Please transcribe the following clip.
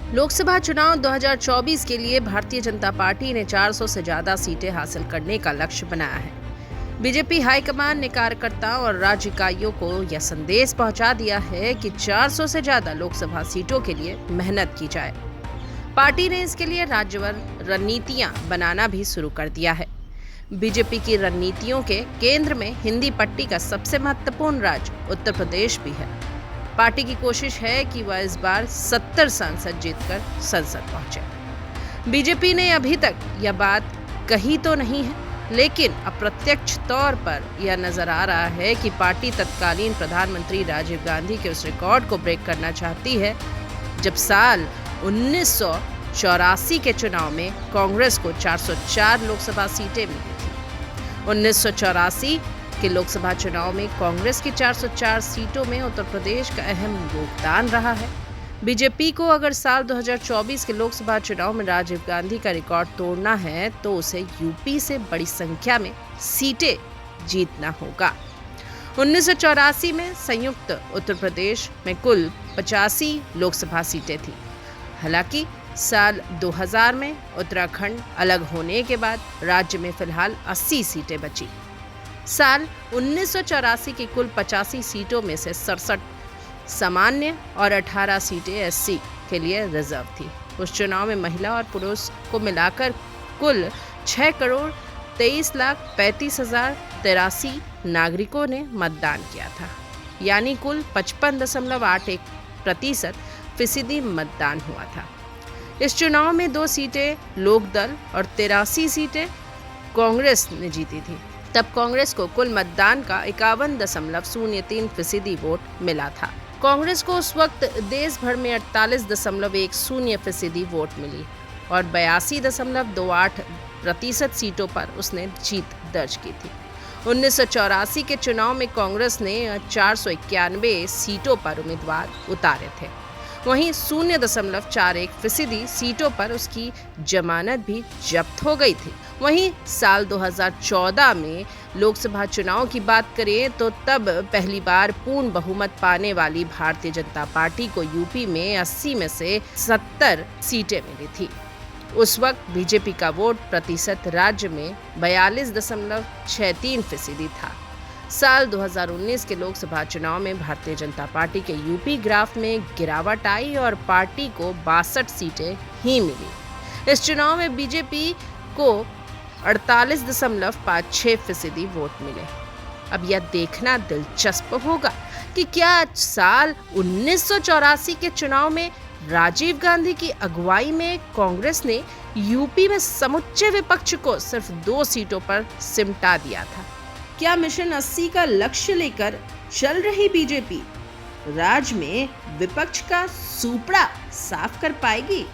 लोकसभा चुनाव 2024 के लिए भारतीय जनता पार्टी ने 400 से ज्यादा सीटें हासिल करने का लक्ष्य बनाया है। बीजेपी हाईकमान ने कार्यकर्ताओं और राज्य इकाइयों को यह संदेश पहुंचा दिया है कि 400 से ज्यादा लोकसभा सीटों के लिए मेहनत की जाए। पार्टी ने इसके लिए राज्यवार रणनीतियां बनाना भी शुरू कर दिया है। बीजेपी की रणनीतियों के केंद्र में हिंदी पट्टी का सबसे महत्वपूर्ण राज्य उत्तर प्रदेश भी है। पार्टी की कोशिश है कि वह इस बार 70 सांसद जीतकर संसद पहुंचे। बीजेपी ने अभी तक यह बात कही तो नहीं है, लेकिन अप्रत्यक्ष तौर पर यह नजर आ रहा है कि पार्टी तत्कालीन प्रधानमंत्री राजीव गांधी के उस रिकॉर्ड को ब्रेक करना चाहती है जब साल 1984 के चुनाव में कांग्रेस को 404 लोकसभा सीटें मिली थी। 1984 के लोकसभा चुनाव में कांग्रेस की 404 सीटों में उत्तर प्रदेश का अहम योगदान रहा है। बीजेपी को अगर साल 2024 के लोकसभा चुनाव में राजीव गांधी का रिकॉर्ड तोड़ना है तो उसे यूपी से बड़ी संख्या में सीटें जीतना होगा। 1984 में संयुक्त उत्तर प्रदेश में कुल 85 लोकसभा सीटें थी। हालांकि साल 2000 में उत्तराखंड अलग होने के बाद राज्य में फिलहाल 80 सीटें बची। साल 1984 की कुल 85 सीटों में से 67 सामान्य और 18 सीटें एससी के लिए रिजर्व थी। उस चुनाव में महिला और पुरुष को मिलाकर कुल 6,23,35,083 नागरिकों ने मतदान किया था, यानी कुल 55.81% मतदान हुआ था। इस चुनाव में 2 सीटें लोकदल और 83 सीटें कांग्रेस ने जीती थी। तब कांग्रेस को कुल मतदान का 51.03% वोट मिला था। कांग्रेस को उस वक्त देश भर में 48.10% वोट मिली और 82.28% सीटों पर उसने जीत दर्ज की थी। 1984 के चुनाव में कांग्रेस ने 491 सीटों पर उम्मीदवार उतारे थे। वहीं 0.41% सीटों पर उसकी जमानत भी जब्त हो गई थी। वहीं साल 2014 में लोकसभा चुनाव की बात करें तो तब पहली बार पूर्ण बहुमत पाने वाली भारतीय जनता पार्टी को यूपी में 80 में से 70 सीटें मिली थी। उस वक्त बीजेपी का वोट प्रतिशत राज्य में 42.63% था। साल 2019 के लोकसभा चुनाव में भारतीय जनता पार्टी के यूपी ग्राफ में गिरावट आई और पार्टी को 62 सीटें ही मिली। इस चुनाव में बीजेपी को 48.56% वोट मिले। अब यह देखना दिलचस्प होगा कि क्या साल 1984 के चुनाव में राजीव गांधी की अगुवाई में कांग्रेस ने यूपी में समुच्चे विपक्ष को सिर्फ 2 सीटों पर सिमटा दिया था। क्या मिशन 80 का लक्ष्य लेकर चल रही बीजेपी राज्य में विपक्ष का सूपड़ा साफ कर पाएगी?